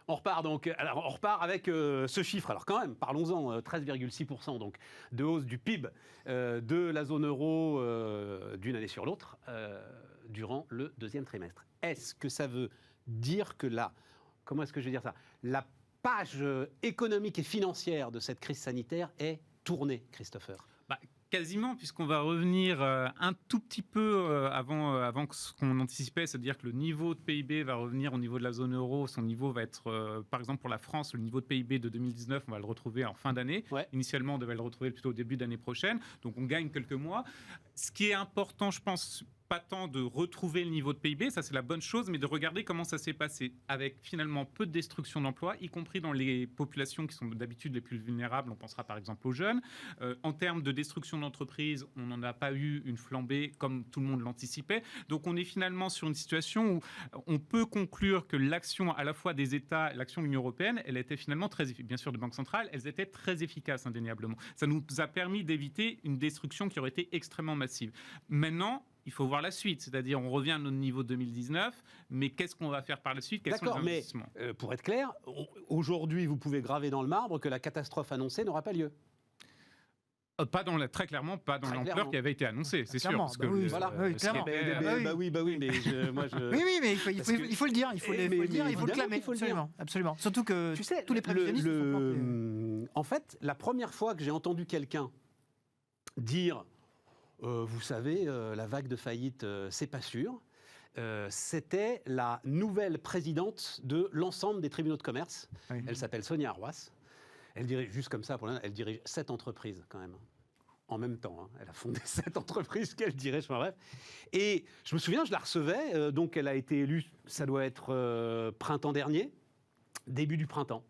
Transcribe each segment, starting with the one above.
On repart donc. Alors, on repart avec ce chiffre. Alors quand même, parlons-en. 13,6% donc de hausse du PIB de la zone euro d'une année sur l'autre durant le deuxième trimestre. Est-ce que ça veut dire que comment est-ce que je vais dire ça, la page économique et financière de cette crise sanitaire est tournée, Christopher? Quasiment, puisqu'on va revenir un tout petit peu avant ce qu'on anticipait, c'est-à-dire que le niveau de PIB va revenir au niveau de la zone euro. Son niveau va être, par exemple pour la France, le niveau de PIB de 2019, on va le retrouver en fin d'année. Ouais. Initialement, on devait le retrouver plutôt au début d'année prochaine. Donc on gagne quelques mois. Ce qui est important, je pense, pas tant de retrouver le niveau de PIB, ça c'est la bonne chose, mais de regarder comment ça s'est passé, avec finalement peu de destruction d'emplois, y compris dans les populations qui sont d'habitude les plus vulnérables. On pensera par exemple aux jeunes. En termes de destruction d'entreprises, on n'en a pas eu une flambée comme tout le monde l'anticipait. Donc on est finalement sur une situation où on peut conclure que l'action à la fois des États, l'action de l'Union européenne, elle était finalement très efficace. Bien sûr, de banques centrales, elles étaient très efficaces indéniablement. Ça nous a permis d'éviter une destruction qui aurait été extrêmement massive. Maintenant, il faut voir la suite, c'est-à-dire on revient à notre niveau 2019, mais qu'est-ce qu'on va faire par la suite? Quels sont les investissements? Mais pour être clair, aujourd'hui, vous pouvez graver dans le marbre que la catastrophe annoncée n'aura pas lieu. Très clairement, pas dans l'ampleur qui avait été annoncée, c'est sûr. Clairement, Parce que oui, voilà. Oui, clairement. Oui, mais moi je... Oui, mais il faut le dire, il faut le clamer, absolument. Surtout que tu sais, tous les prévisionnistes sont plantés. En fait, la première fois que j'ai entendu quelqu'un dire vous savez, la vague de faillite, c'est pas sûr. C'était la nouvelle présidente de l'ensemble des tribunaux de commerce. Oui. Elle s'appelle Sonia Arroas. Elle dirige, juste comme ça, elle dirige 7 entreprises quand même. En même temps, hein. Elle a fondé 7 entreprises qu'elle dirige, enfin bref. Et je me souviens, je la recevais, donc elle a été élue, ça doit être printemps dernier, début du printemps,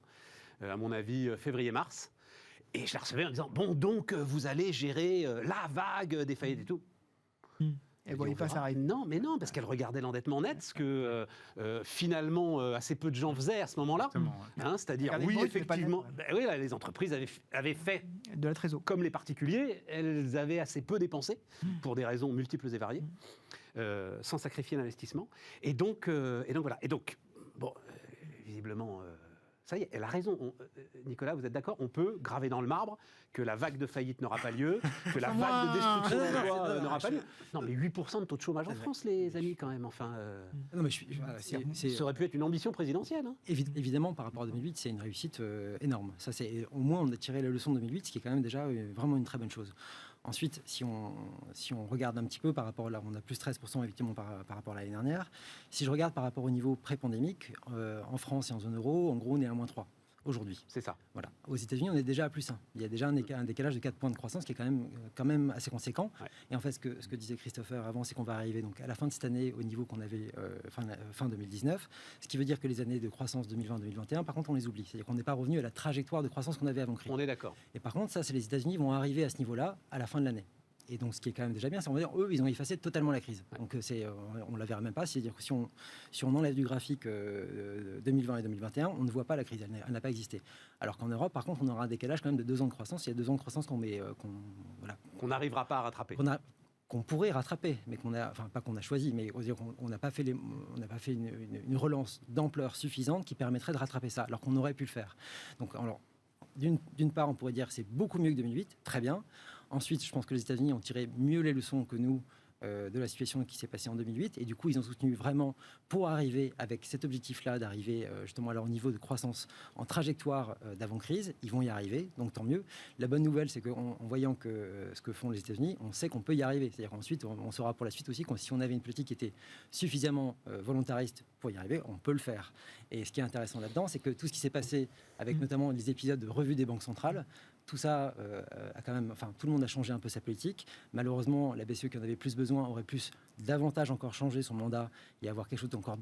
à mon avis février-mars. Et je la recevais en disant, bon, donc, vous allez gérer la vague des faillites et tout. Et bon, il passe à arriver. Non, mais non, parce qu'elle regardait l'endettement net, ce que finalement assez peu de gens faisaient à ce moment-là. Hein, c'est-à-dire, oui, effectivement, les entreprises avaient fait de la trésor. Comme les particuliers, elles avaient assez peu dépensé, pour des raisons multiples et variées, sans sacrifier l'investissement. Et donc voilà. Et donc, bon, visiblement... Ça y est, elle a raison. Nicolas, vous êtes d'accord? On peut graver dans le marbre que la vague de faillite n'aura pas lieu, que la vague de destruction d'emplois n'aura pas lieu. Non, mais 8% de taux de chômage en France, les amis, quand même. Enfin, non, mais ça aurait pu être une ambition présidentielle. Hein. Évidemment, par rapport à 2008, c'est une réussite énorme. Ça, au moins, on a tiré la leçon de 2008, ce qui est quand même déjà vraiment une très bonne chose. Ensuite, si on regarde un petit peu par rapport, là, on a plus 13% effectivement par rapport à l'année dernière. Si je regarde par rapport au niveau pré-pandémique, en France et en zone euro, en gros, on est à -3 aujourd'hui. C'est ça. Voilà. Aux États-Unis, on est déjà à +1. Il y a déjà un décalage de 4 points de croissance qui est quand même assez conséquent. Ouais. Et en fait, ce que disait Christopher avant, c'est qu'on va arriver donc à la fin de cette année au niveau qu'on avait fin 2019, ce qui veut dire que les années de croissance 2020-2021, par contre, on les oublie. C'est-à-dire qu'on n'est pas revenu à la trajectoire de croissance qu'on avait avant crise. On est d'accord. Et par contre, ça, c'est les États-Unis vont arriver à ce niveau-là à la fin de l'année. Et donc, ce qui est quand même déjà bien, c'est qu'on va dire, eux, ils ont effacé totalement la crise. Ouais. Donc, on ne la verra même pas. C'est-à-dire que si on enlève du graphique 2020 et 2021, on ne voit pas la crise. Elle n'a pas existé. Alors qu'en Europe, par contre, on aura un décalage quand même de 2 ans de croissance. Il y a 2 ans de croissance qu'on n'arrivera pas à rattraper. Qu'on pourrait rattraper, mais pas qu'on a choisi, mais on n'a pas fait une relance d'ampleur suffisante qui permettrait de rattraper ça, alors qu'on aurait pu le faire. Donc, alors, d'une part, on pourrait dire que c'est beaucoup mieux que 2008, très bien. Ensuite, je pense que les États-Unis ont tiré mieux les leçons que nous de la situation qui s'est passée en 2008. Et du coup, ils ont soutenu vraiment pour arriver avec cet objectif-là, d'arriver justement à leur niveau de croissance en trajectoire d'avant-crise. Ils vont y arriver, donc tant mieux. La bonne nouvelle, c'est qu'en voyant ce que font les États-Unis, on sait qu'on peut y arriver. C'est-à-dire qu'ensuite, on saura pour la suite aussi que si on avait une politique qui était suffisamment volontariste pour y arriver, on peut le faire. Et ce qui est intéressant là-dedans, c'est que tout ce qui s'est passé avec notamment les épisodes de revue des banques centrales, tout ça a quand même, tout le monde a changé un peu sa politique. Malheureusement, la BCE qui en avait plus besoin aurait davantage encore changé son mandat et avoir quelque chose d'encore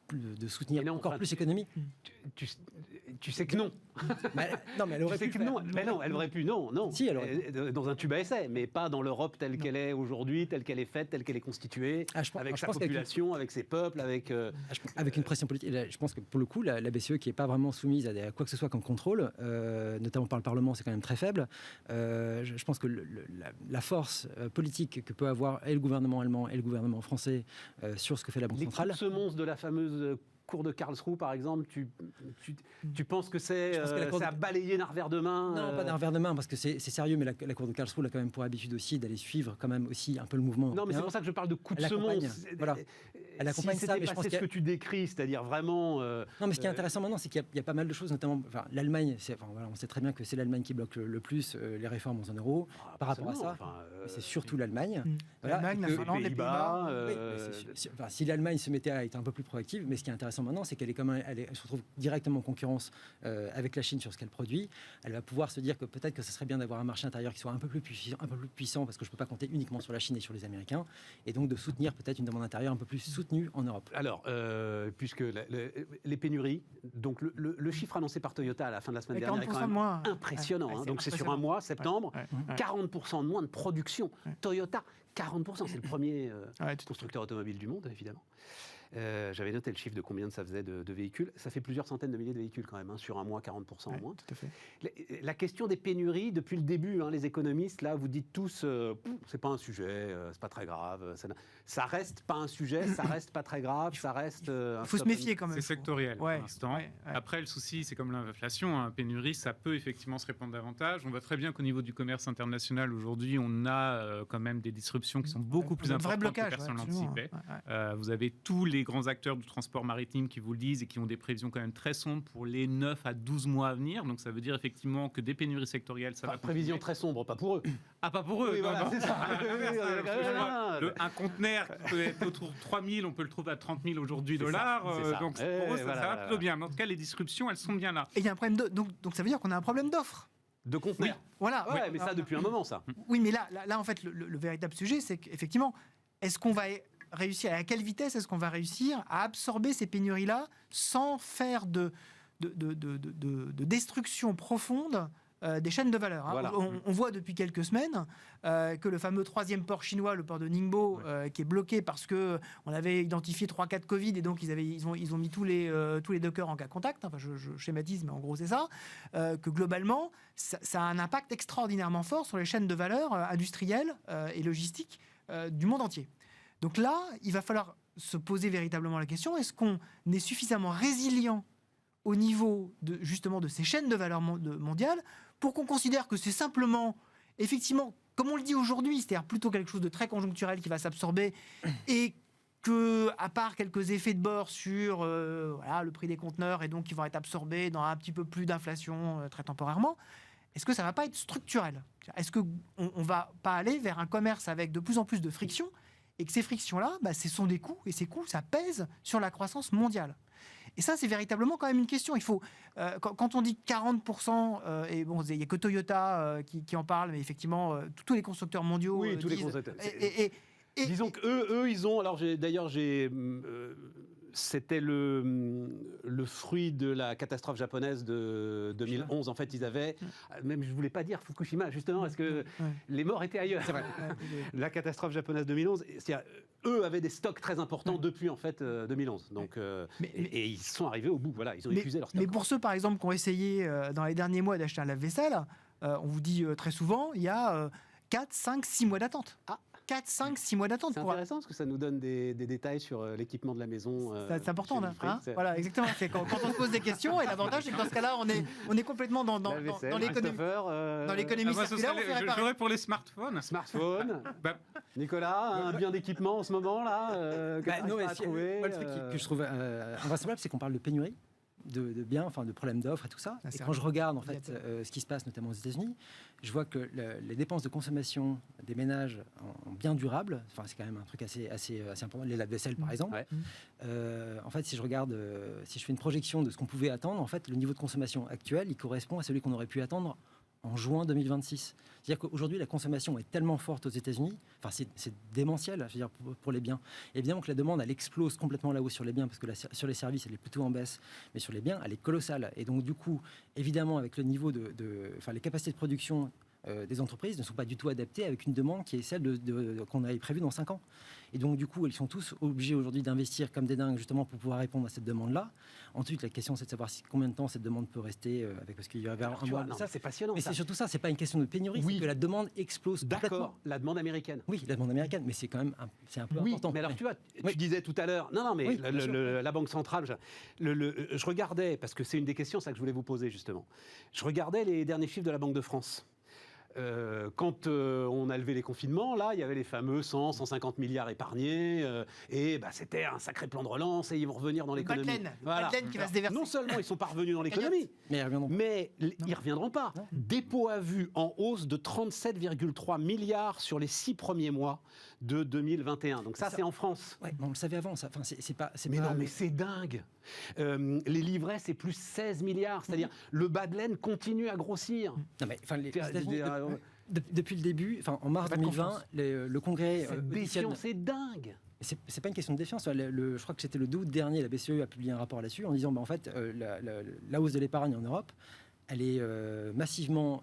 plus de soutenir encore plus l'économie. Tu sais que non. Non, mais elle aurait pu. Mais non, elle aurait pu. Non. Si, elle aurait pu. Dans un tube à essai, mais pas dans l'Europe telle qu'elle est aujourd'hui, telle qu'elle est faite, telle qu'elle est constituée, avec sa population, avec ses peuples, avec une pression politique. Je pense que pour le coup, la BCE qui n'est pas vraiment soumise à quoi que ce soit comme contrôle, notamment par le Parlement, c'est quand même très faible. Je pense que la force politique que peut avoir et le gouvernement allemand et le gouvernement français sur ce que fait la Banque centrale. Les semences de la fameuse cour de Karlsruhe, par exemple, tu penses que ça a balayé d'un revers de main? Non, pas d'un revers de main, parce que c'est sérieux, mais la cour de Karlsruhe a quand même pour habitude aussi d'aller suivre quand même aussi un peu le mouvement. Non, mais c'est pour ça que je parle de coup de semonce. Voilà. Elle accompagne si ça, mais je pense ce que tu décris, c'est-à-dire vraiment... Non, mais ce qui est intéressant maintenant, c'est qu'il y a pas mal de choses, notamment l'Allemagne, on sait très bien que c'est l'Allemagne qui bloque le plus les réformes en zone euro. Par rapport à ça, c'est surtout l'Allemagne. L'Allemagne, la Finlande, les Pays-Bas. Si l'Allemagne se mettait à être un peu plus proactive, mais ce qui est intéressant maintenant, c'est qu'elle se retrouve directement en concurrence avec la Chine sur ce qu'elle produit. Elle va pouvoir se dire que peut-être que ce serait bien d'avoir un marché intérieur qui soit un peu plus puissant, parce que je ne peux pas compter uniquement sur la Chine et sur les Américains, et donc de soutenir peut-être une demande intérieure un peu plus soutenue en Europe. Alors, puisque les pénuries, donc le chiffre annoncé par Toyota à la fin de la semaine dernière est quand même impressionnant. Donc c'est sur un mois, septembre, 40% de moins de production. Toyota, 40%, c'est le premier constructeur automobile du monde, évidemment. J'avais noté le chiffre de combien ça faisait de véhicules. Ça fait plusieurs centaines de milliers de véhicules quand même, sur un mois, 40% en moins. Tout à fait. La question des pénuries, depuis le début, les économistes, là, vous dites tous, c'est pas un sujet, c'est pas très grave. Ça reste pas un sujet, ça reste pas très grave, ça reste... Il faut se méfier quand même. C'est sectoriel pour l'instant. Après, le souci, c'est comme l'inflation, pénurie, ça peut effectivement se répandre davantage. On voit très bien qu'au niveau du commerce international, aujourd'hui, on a quand même des disruptions qui sont beaucoup plus importantes que personne l'anticipait. Vous avez tous les grands acteurs du transport maritime qui vous le disent et qui ont des prévisions quand même très sombres pour les 9 à 12 mois à venir. Donc ça veut dire effectivement que des pénuries sectorielles, ça va continuer. Prévision très sombre, pas pour eux. Ah, pas pour eux. Oui, voilà, c'est ça. Un conteneur qui peut être autour de 3 000, on peut le trouver à 30 000 aujourd'hui dollars. Donc pour eux, ça va plutôt bien. Mais en tout cas, les disruptions, elles sont bien là. Et il y a un problème donc ça veut dire qu'on a un problème d'offre. De conteneurs. Oui. Voilà. Ouais, mais ça depuis un moment, ça. Oui, mais là en fait, le véritable sujet, c'est qu'effectivement, est-ce qu'on va réussir, à quelle vitesse est-ce qu'on va réussir à absorber ces pénuries-là sans faire de destruction profonde des chaînes de valeur. Voilà. On voit depuis quelques semaines que le fameux 3e port chinois, le port de Ningbo, qui est bloqué parce qu'on avait identifié 3-4 Covid et donc ils ont mis tous les dockers en cas contact. Enfin, je schématise, mais en gros c'est ça. Que globalement, ça a un impact extraordinairement fort sur les chaînes de valeur industrielles et logistiques du monde entier. Donc là, il va falloir se poser véritablement la question, est-ce qu'on est suffisamment résilient au niveau justement de ces chaînes de valeur mondiales pour qu'on considère que c'est simplement, effectivement, comme on le dit aujourd'hui, c'est-à-dire plutôt quelque chose de très conjoncturel qui va s'absorber et que, à part quelques effets de bord sur le prix des conteneurs et donc qui vont être absorbés dans un petit peu plus d'inflation très temporairement, est-ce que ça ne va pas être structurel? Est-ce qu'on ne va pas aller vers un commerce avec de plus en plus de frictions et que ces frictions-là, ce sont des coûts, et ces coûts, ça pèse sur la croissance mondiale. Et ça, c'est véritablement quand même une question. Il faut, quand on dit 40%, et bon, il n'y a que Toyota qui en parle, mais effectivement, tous les constructeurs mondiaux oui, tous disent... les constructeurs. Disons qu'eux, ils ont... Alors, c'était le fruit de la catastrophe japonaise de 2011. En fait, ils avaient... Même, je ne voulais pas dire Fukushima, justement, parce que les morts étaient ailleurs. C'est vrai. La catastrophe japonaise 2011, eux avaient des stocks très importants depuis, en fait, 2011. Donc, et ils sont arrivés au bout. Voilà, ils ont épuisé leur stock. Mais pour ceux, par exemple, qui ont essayé, dans les derniers mois, d'acheter un lave-vaisselle, on vous dit très souvent, il y a 4, 5, 6 mois d'attente. 4, 5, 6 mois d'attente. C'est intéressant parce que ça nous donne des détails sur l'équipement de la maison. C'est important, voilà, exactement. C'est quand on se pose des questions, et l'avantage, c'est que dans ce cas-là, on est complètement dans l'économie circulaire. J'aurais pour les smartphones. Nicolas, un bien d'équipement en ce moment, là le truc que je trouve invraisemblable, c'est qu'on parle de pénurie. De biens, enfin de problèmes d'offres et tout ça. Et quand je regarde en fait ce qui se passe notamment aux États-Unis, je vois que les dépenses de consommation des ménages en biens durables, enfin c'est quand même un truc assez important. Les lave-vaisselle par exemple. En fait, si je regarde, si je fais une projection de ce qu'on pouvait attendre, en fait, le niveau de consommation actuel, il correspond à celui qu'on aurait pu attendre en juin 2026. C'est-à-dire qu'aujourd'hui, la consommation est tellement forte aux États-Unis, enfin, c'est démentiel, je veux dire, pour les biens. Évidemment que la demande, elle explose complètement là-haut sur les biens, parce que sur les services, elle est plutôt en baisse, mais sur les biens, elle est colossale. Et donc, du coup, évidemment, avec le niveau enfin, les capacités de production des entreprises ne sont pas du tout adaptées avec une demande qui est celle qu'on avait prévue dans 5 ans. Et donc, du coup, ils sont tous obligés aujourd'hui d'investir comme des dingues, justement, pour pouvoir répondre à cette demande-là. Ensuite, la question, c'est de savoir combien de temps cette demande peut rester, parce qu'il y avait un mois. Ça, c'est passionnant. Mais c'est surtout ça, c'est pas une question de pénurie, c'est que la demande explose complètement. D'accord, la demande américaine. Oui, la demande américaine, mais c'est quand même c'est un peu important. Mais alors, tu vois, tu disais tout à l'heure, non, mais la Banque centrale, je regardais, parce que c'est une des questions ça, que je voulais vous poser, justement. Je regardais les derniers chiffres de la Banque de France. Quand on a levé les confinements, là, il y avait les fameux 150 milliards épargnés, et c'était un sacré plan de relance, et ils vont revenir dans l'économie. Madeleine qui va se déverser. Non seulement ils ne sont pas revenus dans l'économie, mais ils ne reviendront pas. Non. Dépôt à vue en hausse de 37,3 milliards sur les 6 premiers mois de 2021. Donc ça, c'est en France. Ouais, on le savait avant. Ça. Enfin, c'est pas. Mais c'est dingue. Les livrets, c'est plus 16 milliards. C'est-à-dire, le bas de laine continue à grossir. Non, mais les États-Unis, depuis le début, en mars 2020, le Congrès. Cette défiance, c'est dingue. C'est pas une question de défiance. Je crois que c'était le 2 août dernier, la BCE a publié un rapport là-dessus en disant, en fait, la hausse de l'épargne en Europe, elle est massivement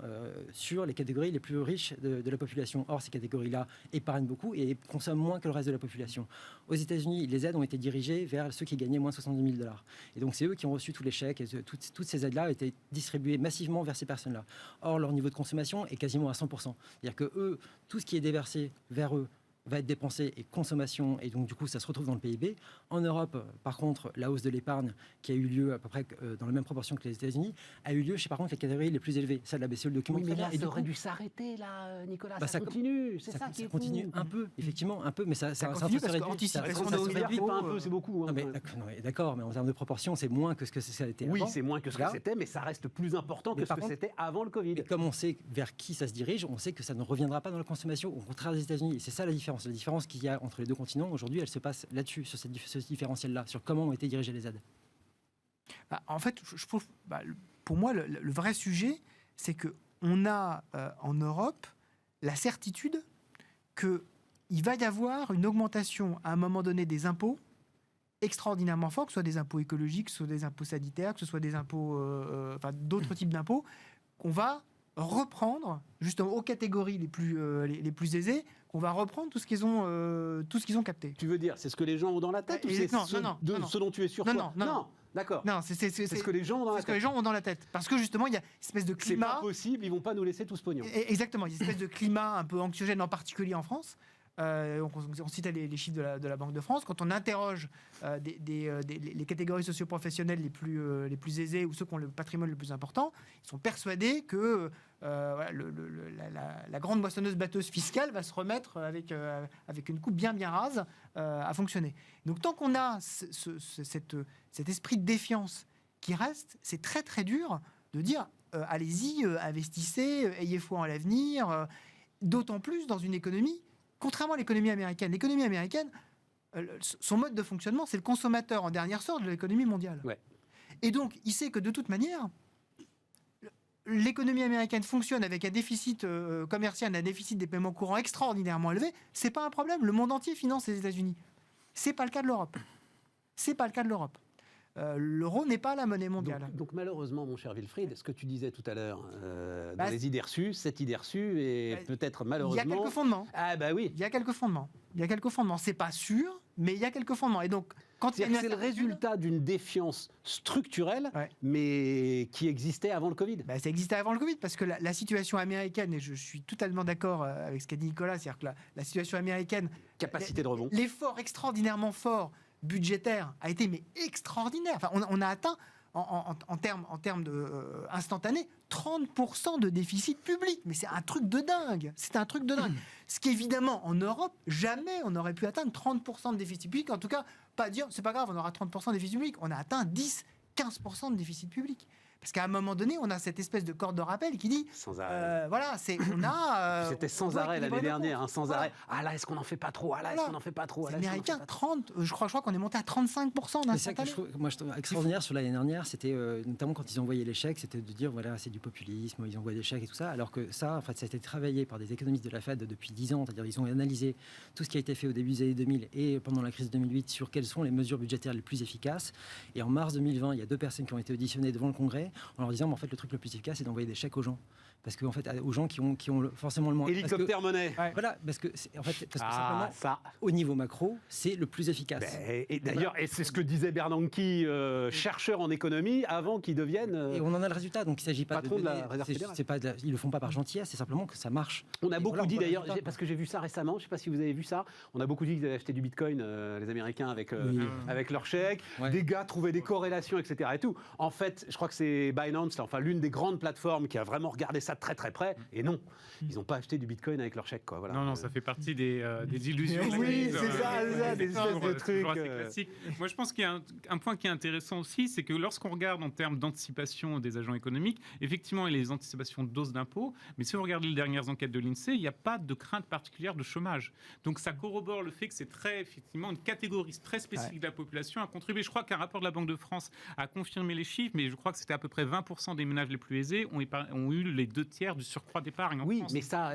sur les catégories les plus riches de la population. Or, ces catégories-là épargnent beaucoup et consomment moins que le reste de la population. Aux États-Unis, les aides ont été dirigées vers ceux qui gagnaient moins de $70 000. Et donc, c'est eux qui ont reçu tous les chèques. Et toutes ces aides-là ont été distribuées massivement vers ces personnes-là. Or, leur niveau de consommation est quasiment à 100%. C'est-à-dire que eux, tout ce qui est déversé vers eux va être dépensé et consommation, et donc du coup ça se retrouve dans le PIB. En Europe, par contre, la hausse de l'épargne qui a eu lieu à peu près dans la même proportion que les États-Unis a eu lieu chez par contre les catégories les plus élevées. Ça, la BCE le document. Oui, mais là, ça aurait dû s'arrêter là, Nicolas. Ça continue. C'est ça qui est fou. Continue un peu, effectivement, un peu, mais ça continue parce qu'anticipation de hausse de pas un peu, c'est beaucoup. Non, mais d'accord, mais en termes de proportion, c'est moins que ce que ça a été avant. Oui, c'est moins que ce que c'était, mais ça reste plus important que ce que c'était avant le Covid. Et comme on sait vers qui ça se dirige, on sait que ça ne reviendra pas dans la consommation, au contraire des États-Unis. Et c'est ça la différence. La différence qu'il y a entre les deux continents, aujourd'hui, elle se passe là-dessus, sur ce différentiel-là, sur comment ont été dirigées les aides. En fait, je trouve, pour moi, le vrai sujet, c'est qu'on a en Europe la certitude qu'il va y avoir une augmentation à un moment donné des impôts extraordinairement forts, que ce soit des impôts écologiques, que ce soit des impôts sanitaires, que ce soit des impôts, d'autres types d'impôts, qu'on va reprendre justement aux catégories les plus aisées, qu'on va reprendre tout ce qu'ils ont capté. Tu veux dire, c'est ce que les gens ont dans la tête ou c'est ce dont tu es sûr? Non, d'accord. Non, c'est ce que les gens ont dans la tête. Parce que justement, il y a une espèce de climat. C'est pas possible, ils vont pas nous laisser tout ce pognon. Exactement, il y a une espèce de climat un peu anxiogène, en particulier en France. On citait les chiffres de la Banque de France. Quand on interroge les catégories socioprofessionnelles les plus aisées ou ceux qui ont le patrimoine le plus important, ils sont persuadés que la grande moissonneuse-batteuse fiscale va se remettre avec une coupe bien rase à fonctionner. Donc tant qu'on a cet esprit de défiance qui reste, c'est très très dur de dire allez-y, investissez, ayez foi en l'avenir, d'autant plus dans une économie. Contrairement à l'économie américaine, son mode de fonctionnement, c'est le consommateur en dernier ressort de l'économie mondiale. Ouais. Et donc, il sait que de toute manière, l'économie américaine fonctionne avec un déficit commercial, un déficit des paiements courants extraordinairement élevé. C'est pas un problème. Le monde entier finance les États-Unis. C'est pas le cas de l'Europe. L'euro n'est pas la monnaie mondiale. Donc malheureusement, mon cher Wilfried, ce que tu disais tout à l'heure, dans les idées reçues, cette idée reçue est peut-être malheureusement... Il y a quelques fondements. Ah bah oui. Il y a quelques fondements. C'est pas sûr, mais il y a quelques fondements. Et donc, quand c'est le résultat d'une défiance structurelle, mais qui existait avant le Covid. Ça existait avant le Covid, parce que la situation américaine, et je suis totalement d'accord avec ce qu'a dit Nicolas, c'est-à-dire que la situation américaine... Capacité de rebond. L'effort extraordinairement fort budgétaire a été extraordinaire. Enfin, on a atteint en termes de instantanés 30% de déficit public. Mais c'est un truc de dingue. Ce qu'évidemment, en Europe, jamais on n'aurait pu atteindre 30% de déficit public. En tout cas, pas dire, c'est pas grave, on aura 30% de déficit public. On a atteint 10-15% de déficit public. Parce qu'à un moment donné, on a cette espèce de corde de rappel qui dit... Sans arrêt. C'était sans arrêt l'année dernière, sans arrêt. Ah là, est-ce qu'on n'en fait pas trop? Est-ce qu'on n'en fait pas trop? Les Américains, 30, je crois qu'on est monté à 35% d'instantané. Moi, je trouve extraordinaire sur l'année dernière, c'était notamment quand ils envoyaient les chèques, c'était de dire, voilà, c'est du populisme, ils envoient des chèques et tout ça, alors que ça, en fait, ça a été travaillé par des économistes de la Fed depuis 10 ans, c'est-à-dire ils ont analysé tout ce qui a été fait au début des années 2000 et pendant la crise 2008 sur quelles sont les mesures budgétaires les plus efficaces. Et en mars 2020, il y a 2 personnes qui ont été auditionnées devant le Congrès Français, en leur disant, mais en fait, le truc le plus efficace, c'est d'envoyer des chèques aux gens. Parce qu'en fait, aux gens qui ont forcément le moins. Hélicoptère monnaie. Voilà, parce que simplement, ça. au niveau macro, c'est le plus efficace. Et d'ailleurs, et c'est ce que disait Bernanke, chercheur en économie, avant qu'il devienne et on en a le résultat. Donc il ne s'agit pas patron de la Réserve fédérale. Ils le font pas par gentillesse, c'est simplement que ça marche. On a beaucoup dit d'ailleurs, résultat, parce que j'ai vu ça récemment, je ne sais pas si vous avez vu ça, on a beaucoup dit qu'ils avaient acheté du Bitcoin, les Américains, avec leur chèque. Ouais. Des gars trouvaient des corrélations, etc. Et tout. En fait, je crois que c'est Binance, l'une des grandes plateformes qui a vraiment regardé ça de très très près. Et non, ils n'ont pas acheté du Bitcoin avec leur chèque. Quoi. Voilà. Non, ça fait partie des illusions. Oui, c'est ça, des espèces de trucs. Classique. Moi, je pense qu'il y a un point qui est intéressant aussi, c'est que lorsqu'on regarde en termes d'anticipation des agents économiques, effectivement, il y a les anticipations de doses d'impôts, mais si vous regardez les dernières enquêtes de l'INSEE, il n'y a pas de crainte particulière de chômage. Donc, ça corrobore le fait que c'est effectivement, une catégorie très spécifique de la population à contribuer. Je crois qu'un rapport de la Banque de France a confirmé les chiffres, mais je crois que c'était à peu près 20% des ménages les plus aisés ont eu les 2/3 du surcroît d'épargne en France. Mais ça,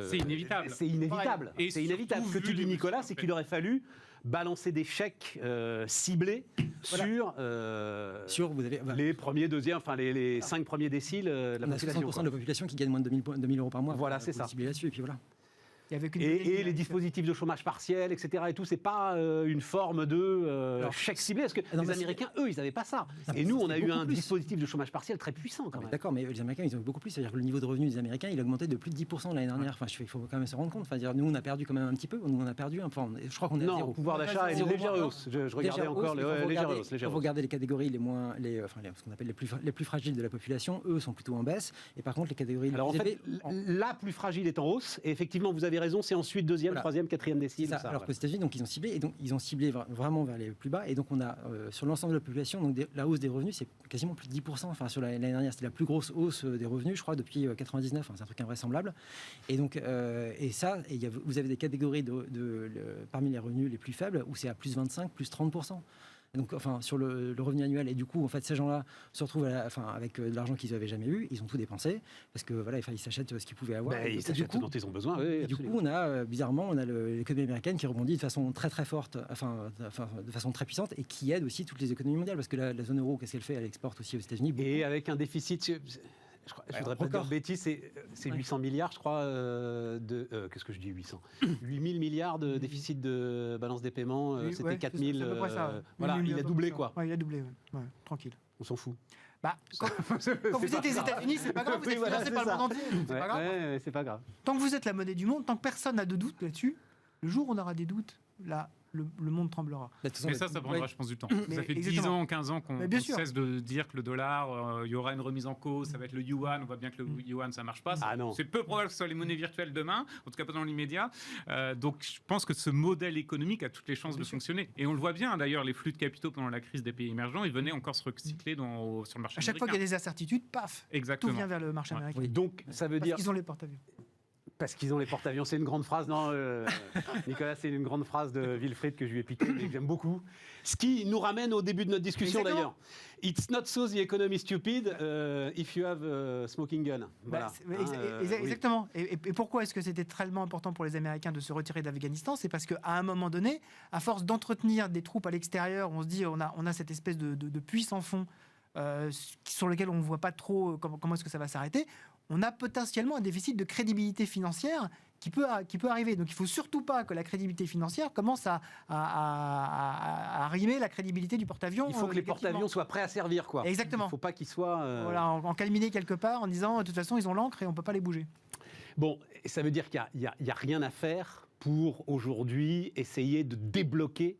c'est inévitable. C'est inévitable. Et c'est inévitable. Ce que tu dis, Nicolas, c'est qu'il aurait fallu balancer des chèques ciblés sur vous avez, les premiers, deuxièmes, les 5 premiers déciles de la population. 60% de la population qui gagne moins de 2000 euros par mois. Voilà, c'est ça. Là-dessus, et puis voilà. Et les dispositifs de chômage partiel, etc. Et tout, c'est pas une forme de chèque ciblé, parce que les Américains, eux, ils n'avaient pas ça. Et nous, on a eu un dispositif de chômage partiel très puissant, quand même. D'accord, mais les Américains, ils ont eu beaucoup plus. C'est-à-dire que le niveau de revenu des Américains, il a augmenté de plus de 10% l'année dernière. Enfin, il faut quand même se rendre compte. Enfin, nous, on a perdu quand même un petit peu. Nous, on a perdu. Enfin, je crois qu'on est à zéro. Non, pouvoir d'achat est une légère hausse. Je regardais encore légère hausse. Vous regardez les catégories ce qu'on appelle les plus fragiles de la population, eux sont plutôt en baisse. Et par contre, les catégories. Alors en fait, la plus fragile est en hausse. Et effectivement, vous avez raison, c'est ensuite deuxième, troisième, quatrième décile. Alors qu'aux États-Unis, donc ils ont ciblé vraiment vers les plus bas. Et donc on a sur l'ensemble de la population, donc la hausse des revenus, c'est quasiment plus de 10%. Enfin, sur l'année dernière, c'était la plus grosse hausse des revenus, je crois, depuis 99. Enfin, c'est un truc invraisemblable. Et donc vous avez des catégories parmi les revenus les plus faibles où c'est à plus 25, plus 30%. Donc, sur le revenu annuel. Et du coup, en fait, ces gens-là se retrouvent avec de l'argent qu'ils n'avaient jamais eu. Ils ont tout dépensé parce que voilà, ils s'achètent ce qu'ils pouvaient avoir. Ils s'achètent ce dont ils ont besoin. Oui, et du coup, bizarrement, on a l'économie américaine qui rebondit de façon très très forte, de façon très puissante, et qui aide aussi toutes les économies mondiales parce que la zone euro, qu'est-ce qu'elle fait? Elle exporte aussi aux États-Unis. Beaucoup. Et avec un déficit. Je voudrais pas dire de bêtises, c'est 800 milliards, je crois, qu'est-ce que je dis, 800 8000 milliards de déficit de balance des paiements, c'était 4000. Voilà, il a doublé, quoi. Ouais, il a doublé, tranquille. On s'en fout. Quand vous êtes les États-Unis, c'est pas grave, vous êtes financé par le monde entier, c'est pas grave. C'est pas grave. Tant que vous êtes la monnaie du monde, tant que personne n'a de doute là-dessus, le jour où on aura des doutes, là, le monde tremblera. Mais ça prendra, je pense, du temps. Ça fait 10 ans, 15 ans qu'on cesse de dire que le dollar, il y aura une remise en cause, ça va être le yuan. On voit bien que le yuan, ça ne marche pas. C'est peu probable que ce soit les monnaies virtuelles demain, en tout cas pas dans l'immédiat. Donc je pense que ce modèle économique a toutes les chances de fonctionner. Et on le voit bien, d'ailleurs, les flux de capitaux pendant la crise des pays émergents, ils venaient encore se recycler sur le marché américain. À chaque fois qu'il y a des incertitudes, paf, exactement, tout vient vers le marché américain. Donc ça veut dire... Parce qu'ils ont les porte-avions. Parce qu'ils ont les porte-avions. C'est une grande phrase, non Nicolas, c'est une grande phrase de Wilfried que je lui ai piquée, mais que j'aime beaucoup. Ce qui nous ramène au début de notre discussion, d'ailleurs. It's not so the economy stupid if you have a smoking gun. Voilà. Exactement. Oui. Et pourquoi est-ce que c'était tellement important pour les Américains de se retirer d'Afghanistan? C'est parce qu'à un moment donné, à force d'entretenir des troupes à l'extérieur, on se dit on a cette espèce de puits sans fond sur lequel on ne voit pas trop comment est-ce que ça va s'arrêter. On a potentiellement un déficit de crédibilité financière qui peut arriver. Donc il ne faut surtout pas que la crédibilité financière commence à rimer la crédibilité du porte-avions. Il faut que les porte-avions soient prêts à servir, quoi. Exactement. Il ne faut pas qu'ils soient... Voilà, en calminé quelque part, en disant de toute façon ils ont l'encre et on ne peut pas les bouger. Bon, ça veut dire qu'il n'y a rien à faire pour aujourd'hui essayer de débloquer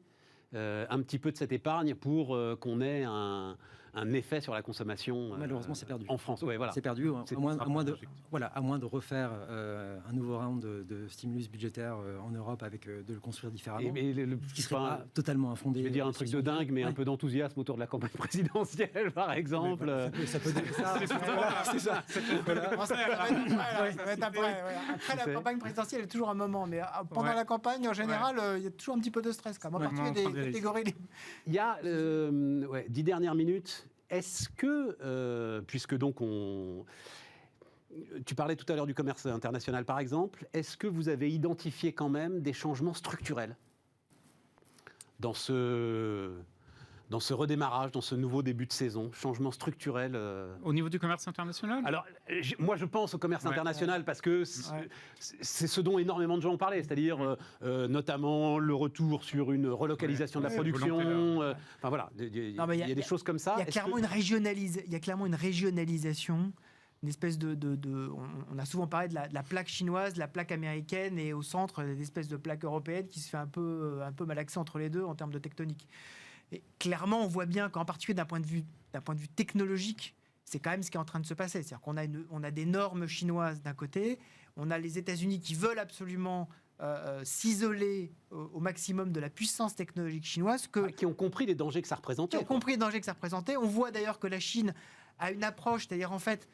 un petit peu de cette épargne pour qu'on ait un effet sur la consommation. Malheureusement, c'est perdu. En France, voilà. C'est perdu, à moins de refaire un nouveau round de stimulus budgétaire en Europe avec de le construire différemment. Mais ce qui serait pas totalement infondé. Je vais dire un truc de dingue, mais un peu d'enthousiasme autour de la campagne présidentielle, par exemple. Ça peut donner ça. C'est ça. Ça va être après. Après la campagne présidentielle, il y a toujours un moment, mais pendant la campagne, en général, il y a toujours un petit peu de stress. En particulier des catégories. Il y a 10 dernières minutes. Est-ce que, puisque donc tu parlais tout à l'heure du commerce international par exemple, est-ce que vous avez identifié quand même des changements structurels dans ce dans ce redémarrage, dans ce nouveau début de saison, changement structurel Au niveau du commerce international? Alors, moi, je pense au commerce Ouais. international parce que c'est ce dont énormément de gens ont parlé, c'est-à-dire notamment le retour sur une relocalisation de la production. Enfin voilà, il y a des choses comme ça. Il y a clairement une régionalisation, une espèce on a souvent parlé de la plaque chinoise, de la plaque américaine, et au centre, une espèce de plaque européenne qui se fait un peu malaxer entre les deux en termes de tectonique. Et clairement, on voit bien qu'en particulier d'un point de vue technologique, c'est quand même ce qui est en train de se passer. C'est-à-dire qu'on a des normes chinoises d'un côté, on a les États-Unis qui veulent absolument s'isoler au maximum de la puissance technologique chinoise. Qui ont compris les dangers que ça représentait. On voit d'ailleurs que la Chine a une approche, c'est-à-dire en fait,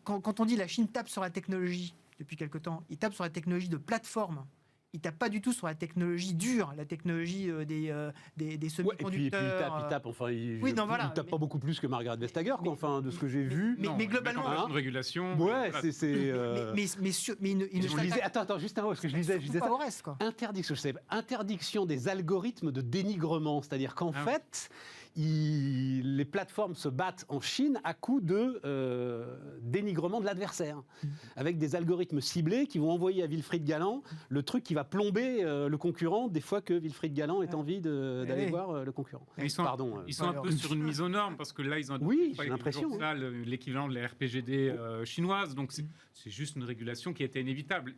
quand on dit la Chine tape sur la technologie depuis quelque temps, il tape sur la technologie de plateforme. Il ne tape pas du tout sur la technologie dure, la technologie des semi-conducteurs. Il tape, enfin, il tape pas mais beaucoup plus que Margaret Vestager, enfin, de ce que j'ai vu. Mais globalement, une régulation. Ouais, voilà. Je lisais. Attends, juste un mot, parce que je disais ça. Au reste, quoi. Interdiction des algorithmes de dénigrement, c'est-à-dire qu'en fait, les plateformes se battent en Chine à coup de dénigrement de l'adversaire, avec des algorithmes ciblés qui vont envoyer à Wilfried Galland le truc qui va plomber le concurrent des fois que Wilfried Galland ait envie d'aller voir le concurrent. Ils sont un peu sur une mise aux normes, parce que là, ils ont j'ai l'impression. L'équivalent de la RPGD chinoise, donc c'est juste une régulation qui était inévitable.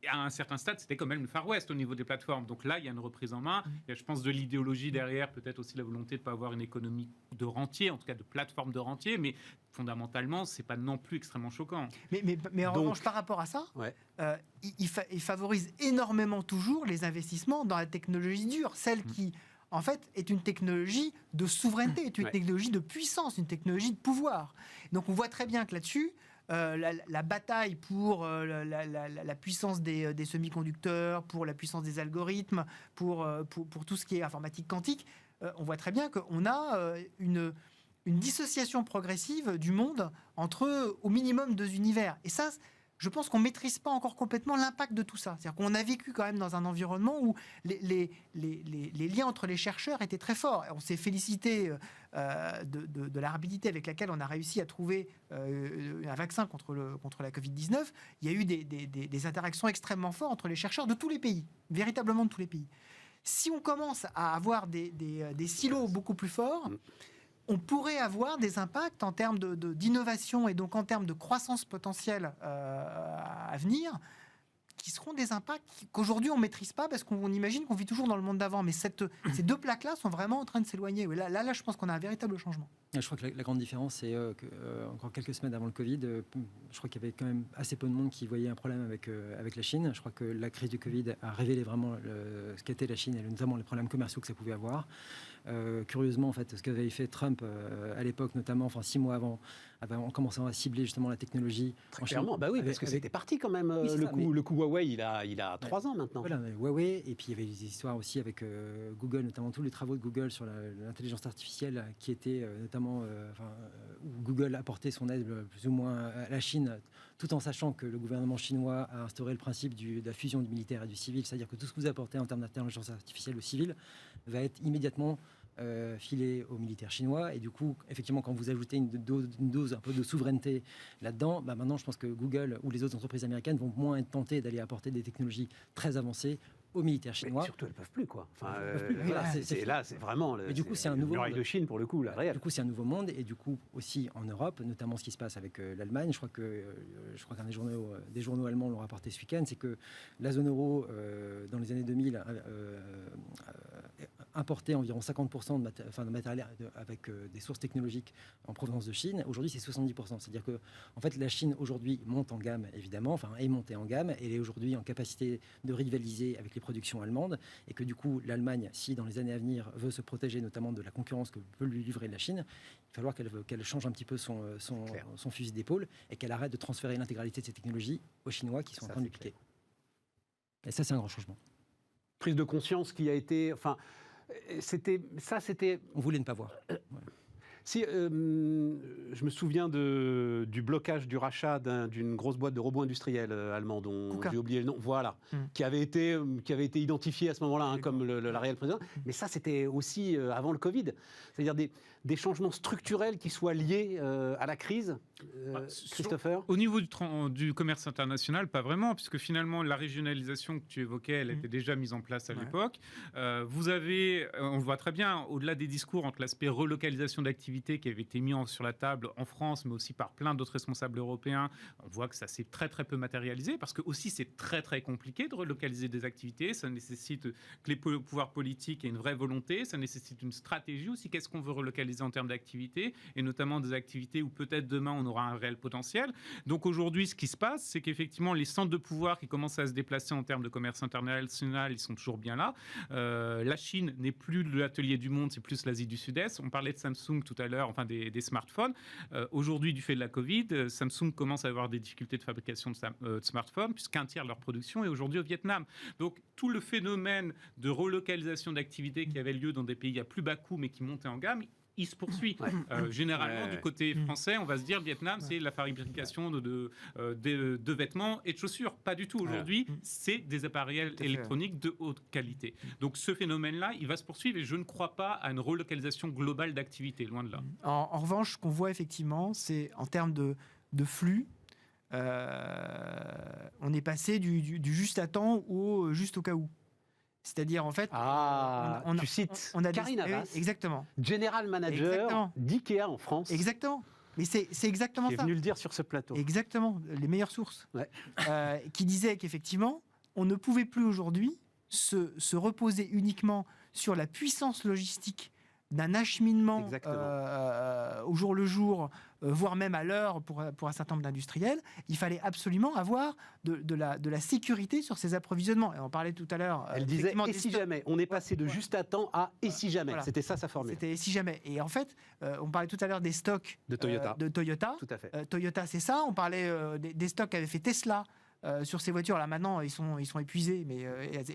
À un certain stade, c'était quand même le Far West au niveau des plateformes. Donc là, il y a une reprise en main. Il y a, je pense, de l'idéologie derrière, peut-être aussi la volonté de ne pas avoir une économie de rentier, en tout cas de plateforme de rentier, mais fondamentalement, ce n'est pas non plus extrêmement choquant. Mais en revanche, par rapport à ça, il favorise énormément toujours les investissements dans la technologie dure, celle qui, en fait, est une technologie de souveraineté, est une technologie de puissance, une technologie de pouvoir. Donc on voit très bien que là-dessus, la bataille pour la puissance des semi-conducteurs, pour la puissance des algorithmes, pour tout ce qui est informatique quantique, on voit très bien qu'on a une dissociation progressive du monde entre au minimum deux univers. Et ça, je pense qu'on ne maîtrise pas encore complètement l'impact de tout ça. C'est-à-dire qu'on a vécu quand même dans un environnement où les liens entre les chercheurs étaient très forts. On s'est félicité de la rapidité avec laquelle on a réussi à trouver un vaccin contre la Covid-19. Il y a eu des interactions extrêmement fortes entre les chercheurs de tous les pays, véritablement de tous les pays. Si on commence à avoir des silos beaucoup plus forts, on pourrait avoir des impacts en termes d'innovation et donc en termes de croissance potentielle à venir, qui seront des impacts qu'aujourd'hui on ne maîtrise pas parce qu'on imagine qu'on vit toujours dans le monde d'avant. Mais ces deux plaques-là sont vraiment en train de s'éloigner. Là, je pense qu'on a un véritable changement. Je crois que la grande différence, c'est qu'encore quelques semaines avant le Covid, je crois qu'il y avait quand même assez peu de monde qui voyait un problème avec la Chine. Je crois que la crise du Covid a révélé vraiment ce qu'était la Chine et notamment les problèmes commerciaux que ça pouvait avoir. Curieusement, en fait, ce qu'avait fait Trump à l'époque, notamment 6 mois avant, en commençant à cibler justement la technologie. Très clairement, parce que c'était parti quand même. Le coup Huawei, il a 3 ans maintenant. Voilà, Huawei, et puis il y avait des histoires aussi avec Google, notamment tous les travaux de Google sur l'intelligence artificielle qui étaient notamment où Google apportait son aide plus ou moins à la Chine, tout en sachant que le gouvernement chinois a instauré le principe de la fusion du militaire et du civil, c'est-à-dire que tout ce que vous apportez en termes d'intelligence artificielle au civil va être immédiatement filé aux militaires chinois. Et du coup, effectivement, quand vous ajoutez une dose un peu de souveraineté là-dedans, maintenant, je pense que Google ou les autres entreprises américaines vont moins être tentées d'aller apporter des technologies très avancées aux militaires chinois. Mais surtout, elles ne peuvent plus, quoi. Là, c'est vraiment du coup, c'est un nouveau muraille de Chine, pour le coup, là, réel. Du coup, c'est un nouveau monde, et du coup, aussi en Europe, notamment ce qui se passe avec l'Allemagne. Je crois qu'un des journaux allemands l'ont rapporté ce week-end, c'est que la zone euro, dans les années 2000, importait environ 50% de matériel avec des sources technologiques en provenance de Chine. Aujourd'hui, c'est 70%. C'est-à-dire que, en fait, la Chine, aujourd'hui, monte en gamme, évidemment, est montée en gamme. Elle est aujourd'hui en capacité de rivaliser avec les productions allemandes, et que, du coup, l'Allemagne, si dans les années à venir veut se protéger notamment de la concurrence que peut lui livrer la Chine, il va falloir qu'elle change un petit peu son fusil d'épaule et qu'elle arrête de transférer l'intégralité de ces technologies aux Chinois qui sont en train de dupliquer. Et ça, c'est un grand changement. Prise de conscience qui a été... On voulait ne pas voir. Si, je me souviens du blocage du rachat d'une grosse boîte de robots industriels allemands, dont KUKA. j'ai oublié le nom, voilà, qui avait été identifié à ce moment-là comme la réelle présidente. Mais ça, c'était aussi avant le Covid. C'est-à-dire des changements structurels qui soient liés à la crise. Christopher ? Au niveau du commerce international, pas vraiment, puisque finalement, la régionalisation que tu évoquais, elle était déjà mise en place à l'époque. Vous avez, on le voit très bien, au-delà des discours entre l'aspect relocalisation d'activités qui avait été mis sur la table en France, mais aussi par plein d'autres responsables européens, on voit que ça s'est très très peu matérialisé, parce que aussi c'est très très compliqué de relocaliser des activités, ça nécessite que les pouvoirs politiques aient une vraie volonté, ça nécessite une stratégie aussi, qu'est-ce qu'on veut relocaliser en termes d'activités, et notamment des activités où peut-être demain on aura un réel potentiel. Donc aujourd'hui, ce qui se passe, c'est qu'effectivement les centres de pouvoir qui commencent à se déplacer en termes de commerce international, ils sont toujours bien là. La Chine n'est plus l'atelier du monde, c'est plus l'Asie du Sud-Est. On parlait de Samsung tout à l'heure, enfin des smartphones. Aujourd'hui, du fait de la Covid, Samsung commence à avoir des difficultés de fabrication de smartphones, puisqu'un tiers de leur production est aujourd'hui au Vietnam. Donc tout le phénomène de relocalisation d'activités qui avait lieu dans des pays à plus bas coût, mais qui montaient en gamme, il se poursuit. Généralement, du côté français, on va se dire Vietnam, c'est la fabrication de vêtements et de chaussures. Pas du tout. Aujourd'hui, c'est des appareils électroniques de haute qualité. Donc ce phénomène-là, il va se poursuivre et je ne crois pas à une relocalisation globale d'activités, loin de là. En revanche, ce qu'on voit effectivement, c'est en termes de flux, on est passé du juste à temps au juste au cas où. C'est-à-dire, en fait, tu cites Karine Havas, exactement, General Manager d'IKEA en France. Exactement. Mais c'est exactement ça. Qui est venu le dire sur ce plateau. Exactement, les meilleures sources. Qui disaient qu'effectivement, on ne pouvait plus aujourd'hui se reposer uniquement sur la puissance logistique d'un acheminement au jour le jour, voire même à l'heure pour un certain nombre d'industriels. Il fallait absolument avoir de la sécurité sur ces approvisionnements. Et on parlait tout à l'heure... Elle disait « et si jamais ». On est passé de juste à temps à « et si jamais ». C'était ça sa formule. C'était « et si jamais ». Et en fait, on parlait tout à l'heure des stocks de Toyota. Tout à fait. Toyota, c'est ça. On parlait des stocks qu'avait fait Tesla sur ces voitures. Là, maintenant, ils sont épuisés, mais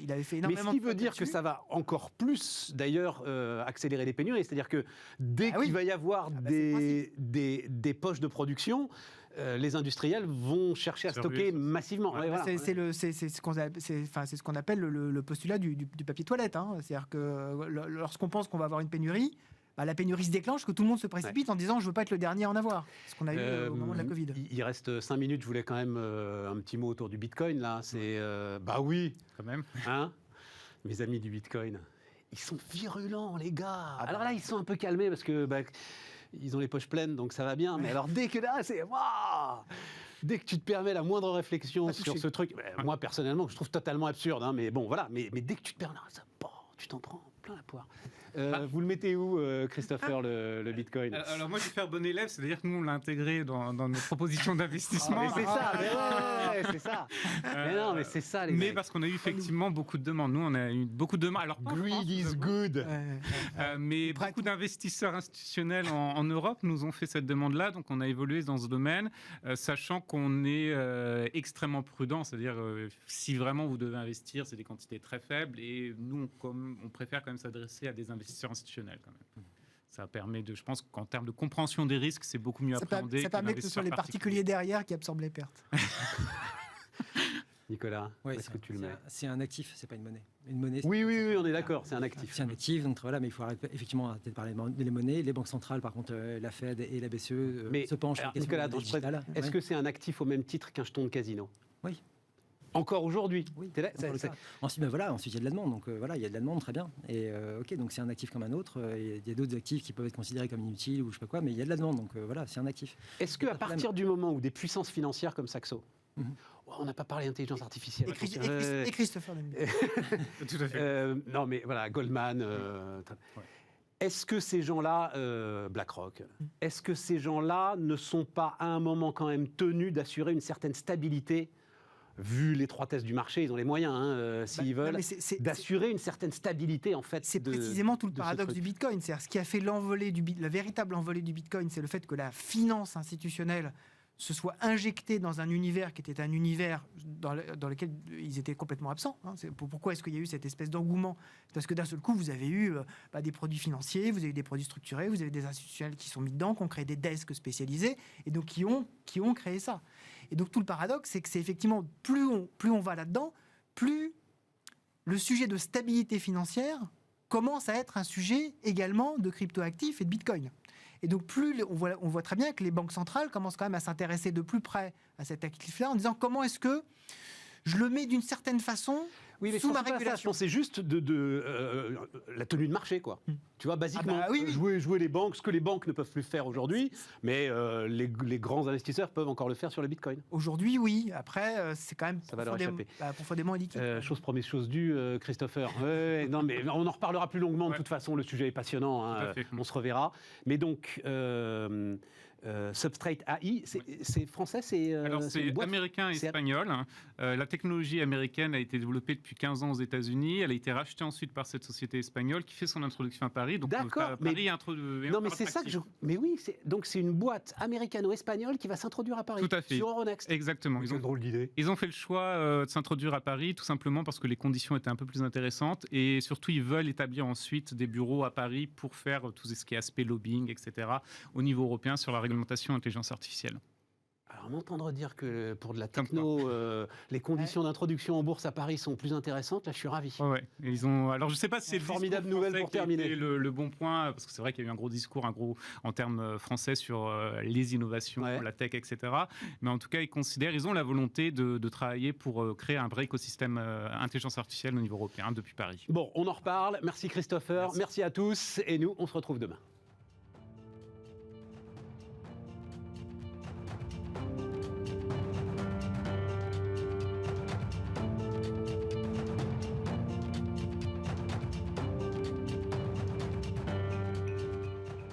il avait fait énormément. Mais ce qui veut dire que ça va encore plus, d'ailleurs, accélérer les pénuries. C'est-à-dire que dès qu'il va y avoir des poches de production, les industriels vont chercher à stocker massivement. C'est ce qu'on appelle le postulat du papier toilette. C'est-à-dire que lorsqu'on pense qu'on va avoir une pénurie, la pénurie se déclenche, que tout le monde se précipite en disant « je ne veux pas être le dernier à en avoir ». Ce qu'on a eu au moment de la Covid. Il reste 5 minutes, je voulais quand même un petit mot autour du Bitcoin. Là. C'est, oui, quand même. Mes amis du Bitcoin, ils sont virulents, les gars. Alors là, ils sont un peu calmés parce que ils ont les poches pleines, donc ça va bien. Mais alors dès que là, c'est... Dès que tu te permets la moindre réflexion sur ce truc, moi personnellement, je trouve totalement absurde, mais bon, voilà. Mais dès que tu te permets ça, tu t'en prends plein la poire. Vous le mettez où, Christopher, le Bitcoin ? Alors moi, je vais faire bon élève, c'est-à-dire que nous, on l'a intégré dans nos propositions d'investissement. Mais c'est ça, c'est ça. Mais non, mais c'est ça, les Mais mecs. parce qu'on a eu effectivement beaucoup de demandes. Nous, on a eu beaucoup de demandes. Alors, Greed is good. Mais beaucoup d'investisseurs institutionnels en Europe nous ont fait cette demande-là. Donc, on a évolué dans ce domaine, sachant qu'on est extrêmement prudent. C'est-à-dire, si vraiment vous devez investir, c'est des quantités très faibles. Et nous, on préfère quand même s'adresser à des investisseurs institutionnels quand même. Ça permet je pense qu'en termes de compréhension des risques, c'est beaucoup mieux appréhendé. Ça permet que ce soit les particuliers derrière qui absorbent les pertes. Nicolas, est-ce que tu le mets ? C'est un actif, c'est pas une monnaie. Une monnaie. Oui, on est d'accord, c'est un actif. C'est un actif, donc voilà, mais il faut effectivement arrêter de parler des monnaies. Les banques centrales, par contre, la Fed et la BCE se penchent sur la question Nicolas, digitale. Est-ce que c'est un actif au même titre qu'un jeton de casino ? Oui. Encore aujourd'hui. Oui. Ensuite, il y a de la demande. Donc il y a de la demande, très bien. Et donc c'est un actif comme un autre. Il y a d'autres actifs qui peuvent être considérés comme inutiles ou je sais pas quoi, mais il y a de la demande. Donc voilà, c'est un actif. Est-ce qu'à partir du moment où des puissances financières comme Saxo, on n'a pas parlé d'intelligence artificielle. Et Christopher Lemay. Tout à fait. Non, mais voilà, Goldman. Est-ce que ces gens-là, BlackRock, est-ce que ces gens-là ne sont pas à un moment quand même tenus d'assurer une certaine stabilité ? Vu l'étroitesse du marché, ils ont les moyens, s'ils veulent, d'assurer une certaine stabilité, en fait. C'est précisément tout le paradoxe du Bitcoin. C'est-à-dire, ce qui a fait la véritable envolée du Bitcoin, c'est le fait que la finance institutionnelle se soient injectés dans un univers qui était un univers dans lequel ils étaient complètement absents. Pourquoi est-ce qu'il y a eu cette espèce d'engouement? Parce que d'un seul coup, vous avez eu des produits financiers, vous avez eu des produits structurés, vous avez des institutionnels qui sont mis dedans, qui ont créé des desks spécialisés, et donc qui ont créé ça. Et donc tout le paradoxe, c'est que c'est effectivement, plus on va là-dedans, plus le sujet de stabilité financière commence à être un sujet également de cryptoactifs et de Bitcoin. Et donc, on voit très bien que les banques centrales commencent quand même à s'intéresser de plus près à cet actif-là en disant comment est-ce que je le mets d'une certaine façon sous ma régulation. Je pensais juste la tenue de marché, quoi. Tu vois, basiquement, oui. jouer les banques, ce que les banques ne peuvent plus faire aujourd'hui, mais les grands investisseurs peuvent encore le faire sur le Bitcoin. Aujourd'hui, oui. Après, c'est quand même profondément illiquide. Chose promise, chose due, Christopher. Non, mais on en reparlera plus longuement. De toute façon, le sujet est passionnant. Hein, on se reverra. Mais donc... Substrate AI, c'est français, Alors c'est américain et espagnol. La technologie américaine a été développée depuis 15 ans aux États-Unis. Elle a été rachetée ensuite par cette société espagnole qui fait son introduction à Paris. Donc d'accord, Paris non mais c'est ça que mais oui, donc c'est une boîte américano-espagnole qui va s'introduire à Paris. Tout à fait. Sur Euronext. Exactement. Ils ont une drôle d'idée. Ils ont fait le choix de s'introduire à Paris tout simplement parce que les conditions étaient un peu plus intéressantes et surtout ils veulent établir ensuite des bureaux à Paris pour faire tout ce qui est aspect lobbying, etc. au niveau européen sur la réglementation intelligence artificielle. Alors, m'entendre dire que pour de la techno, les conditions d'introduction en bourse à Paris sont plus intéressantes, là, je suis ravi. Ouais. Alors, je ne sais pas si c'est formidable nouvelle pour terminer. Le bon point, parce que c'est vrai qu'il y a eu un gros discours, en termes français sur les innovations, la tech, etc. Mais en tout cas, ils ont la volonté de travailler pour créer un vrai écosystème intelligence artificielle au niveau européen depuis Paris. Bon, on en reparle. Merci Christopher, merci à tous, et nous, on se retrouve demain.